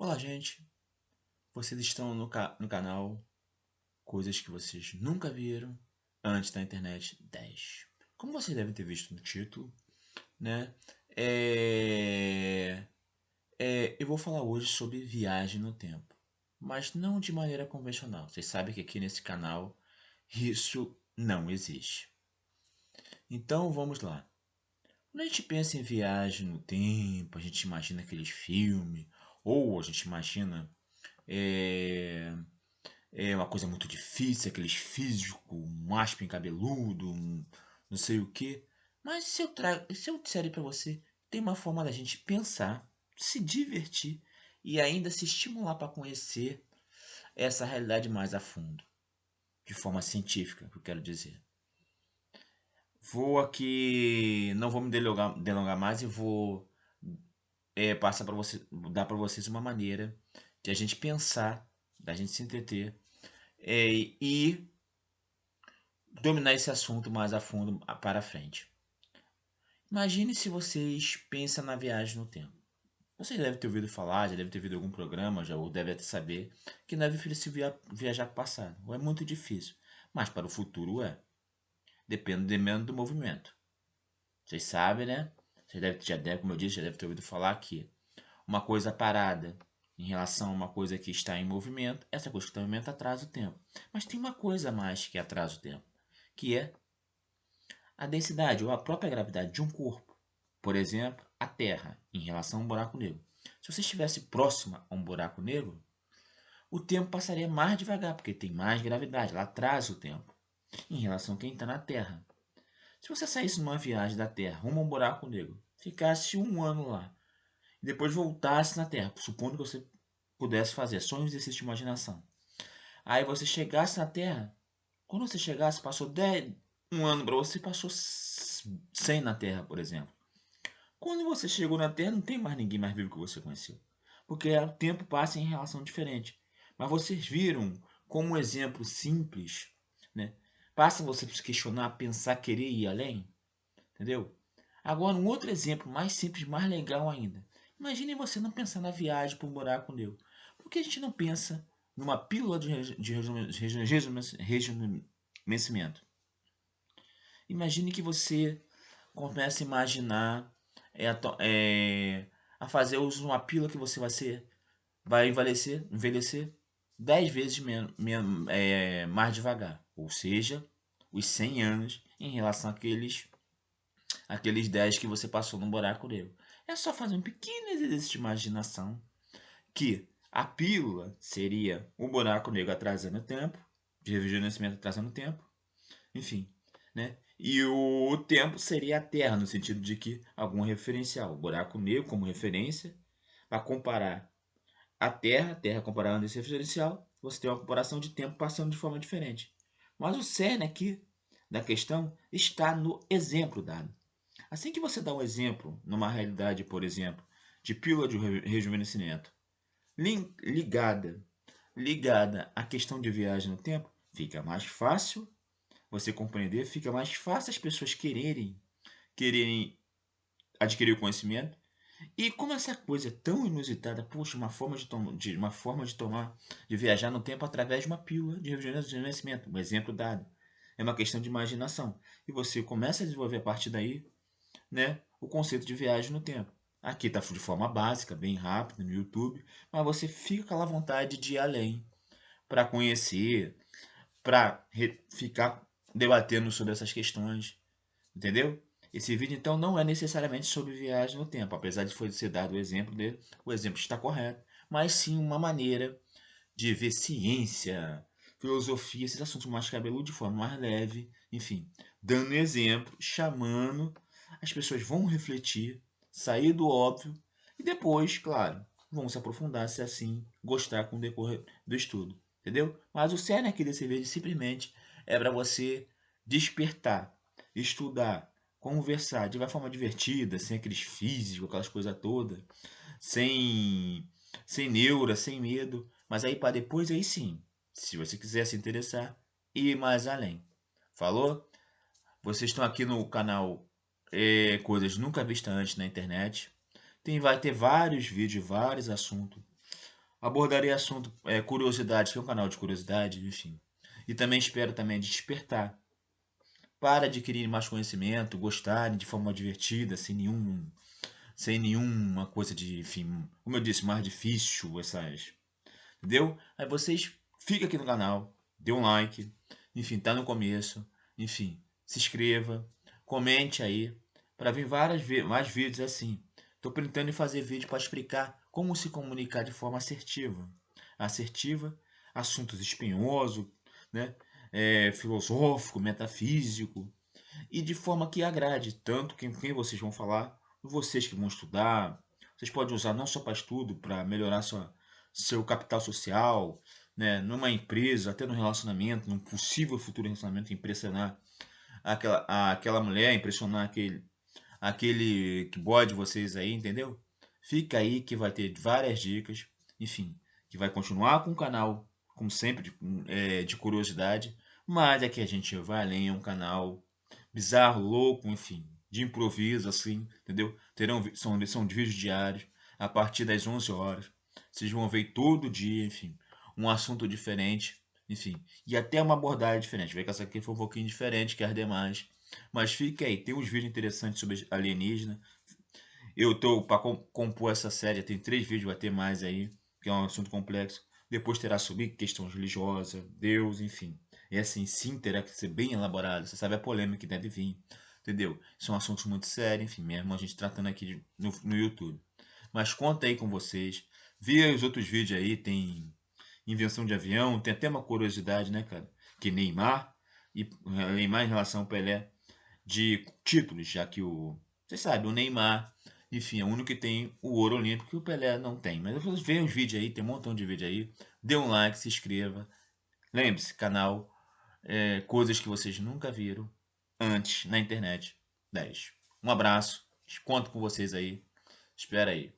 Olá, gente. Vocês estão no canal Coisas que vocês nunca viram antes da internet 10. Como vocês devem ter visto no título, né? É... eu vou falar hoje sobre viagem no tempo, mas não de maneira convencional. Vocês sabem que aqui nesse canal isso não existe. Então vamos lá. Quando a gente pensa em viagem no tempo, a gente imagina aqueles filmes, ou a gente imagina é, uma coisa muito difícil, aqueles físicos, um Aspen cabeludo, não sei o que. Mas se eu disser para você, tem uma forma da gente pensar, se divertir e ainda se estimular para conhecer essa realidade mais a fundo, de forma científica, que eu quero dizer. Vou aqui, não vou me delongar mais e vou passar para você, dar para vocês uma maneira de a gente pensar, da gente se entreter e dominar esse assunto mais a fundo para frente. Imagine se vocês pensam na viagem no tempo. Vocês devem ter ouvido falar, já devem ter ouvido algum programa, já ou devem até saber que não é difícil viajar para o passado. Ou é muito difícil. Mas para o futuro é. Dependendo do movimento. Vocês sabem, né? Como eu disse, já deve ter ouvido falar que uma coisa parada em relação a uma coisa que está em movimento, essa coisa que está em movimento atrasa o tempo. Mas tem uma coisa a mais que atrasa o tempo, que é a densidade ou a própria gravidade de um corpo. Por exemplo, a Terra em relação a um buraco negro. Se você estivesse próxima a um buraco negro, o tempo passaria mais devagar, porque tem mais gravidade, ela atrasa o tempo, em relação a quem está na Terra. Se você saísse numa viagem da Terra rumo a um buraco negro, ficasse um ano lá, e depois voltasse na Terra, supondo que você pudesse fazer, só um exercício de imaginação. Aí você chegasse na Terra, quando você chegasse, passou 10, um ano para você, passou 100 na Terra, por exemplo. Quando você chegou na Terra, não tem mais ninguém mais vivo que você conheceu. Porque o tempo passa em relação diferente. Mas vocês viram como um exemplo simples, né? Passa você se questionar, pensar, querer ir além, entendeu? Agora, um outro exemplo mais simples, mais legal ainda. Imagine você não pensar na viagem para um buraco negro. Por que a gente não pensa numa pílula de rejuvenescimento? Imagine que você comece a imaginar a fazer uso de uma pílula que você vai envelhecer 10 vezes mais devagar. Ou seja, os 100 anos em relação àqueles 10 que você passou no buraco negro. É só fazer um pequeno exercício de imaginação que a pílula seria o buraco negro atrasando o tempo, de rejuvenescimento atrasando o tempo, enfim, né? E o tempo seria a Terra, no sentido de que algum referencial, o buraco negro como referência, para comparar a Terra comparando esse referencial, você tem uma comparação de tempo passando de forma diferente. Mas o cerne aqui da questão está no exemplo dado. Assim que você dá um exemplo numa realidade, por exemplo, de pílula de rejuvenescimento, ligada, ligada à questão de viagem no tempo, fica mais fácil você compreender, fica mais fácil as pessoas quererem adquirir o conhecimento. E como essa coisa é tão inusitada, puxa, uma forma de tomar, de viajar no tempo através de uma pílula de rejuvenescimento, um exemplo dado. É uma questão de imaginação. E você começa a desenvolver a partir daí, né, o conceito de viagem no tempo. Aqui está de forma básica, bem rápida, no YouTube, mas você fica com aquela vontade de ir além, para conhecer, para ficar debatendo sobre essas questões, entendeu? Esse vídeo então não é necessariamente sobre viagem no tempo, apesar de foi ser dado o exemplo dele, o exemplo está correto, mas sim uma maneira de ver ciência, filosofia, esses assuntos mais cabeludos de forma mais leve, enfim, dando exemplo, chamando, as pessoas vão refletir, sair do óbvio e depois, claro, vão se aprofundar se assim gostar com o decorrer do estudo, entendeu? Mas o cerne aqui desse vídeo simplesmente é para você despertar, estudar, conversar de uma forma divertida, sem aqueles físicos, aquelas coisas todas, sem neura, sem medo, mas aí para depois, aí sim, se você quiser se interessar, ir mais além. Falou? Vocês estão aqui no canal Coisas Nunca Vistas Antes na internet. Vai ter vários vídeos, vários assuntos Abordarei assunto, curiosidade, que é um canal de curiosidade, enfim. E também espero também despertar para adquirir mais conhecimento, gostarem de forma divertida, sem nenhuma coisa de, enfim, como eu disse, mais difícil, essas, entendeu? Aí vocês ficam aqui no canal, dê um like, enfim, tá no começo, enfim, se inscreva, comente aí, para vir mais vídeos assim. Estou pretendendo fazer vídeo para explicar como se comunicar de forma assertiva. Assertiva, assuntos espinhosos, né? Filosófico, metafísico, e de forma que agrade tanto quem vocês vão falar, vocês que vão estudar. Vocês podem usar não só para estudo, para melhorar seu capital social, né, numa empresa, até no relacionamento, num possível futuro relacionamento, impressionar aquela mulher, impressionar aquele que boy de vocês aí, entendeu? Fica aí que vai ter várias dicas, enfim, que vai continuar com o canal, como sempre, de curiosidade, mas é que a gente vai além, é um canal bizarro, louco, enfim, de improviso, assim, entendeu? São de vídeos diários, a partir das 11 horas. Vocês vão ver todo dia, enfim, um assunto diferente, enfim, e até uma abordagem diferente. Vê que essa aqui foi um pouquinho diferente que as demais. Mas fica aí, tem uns vídeos interessantes sobre alienígena. Eu tô para compor essa série, tem 3 vídeos, vai ter mais aí, que é um assunto complexo. Depois terá sobre questões religiosas, Deus, enfim. E assim, sim, terá que ser bem elaborado. Você sabe a polêmica que deve vir, entendeu? São assuntos muito sérios, enfim, mesmo a gente tratando aqui no YouTube. Mas conta aí com vocês. Vi os outros vídeos aí, tem invenção de avião, tem até uma curiosidade, né, cara? Que Neymar em relação ao Pelé, de títulos, já que você sabe, o Neymar, enfim, é o único que tem o ouro olímpico que o Pelé não tem. Mas depois vê os vídeos aí, tem um montão de vídeo aí. Dê um like, se inscreva. Lembre-se, canal, coisas que vocês nunca viram antes na internet. 10. Um abraço, conto com vocês aí. Espera aí.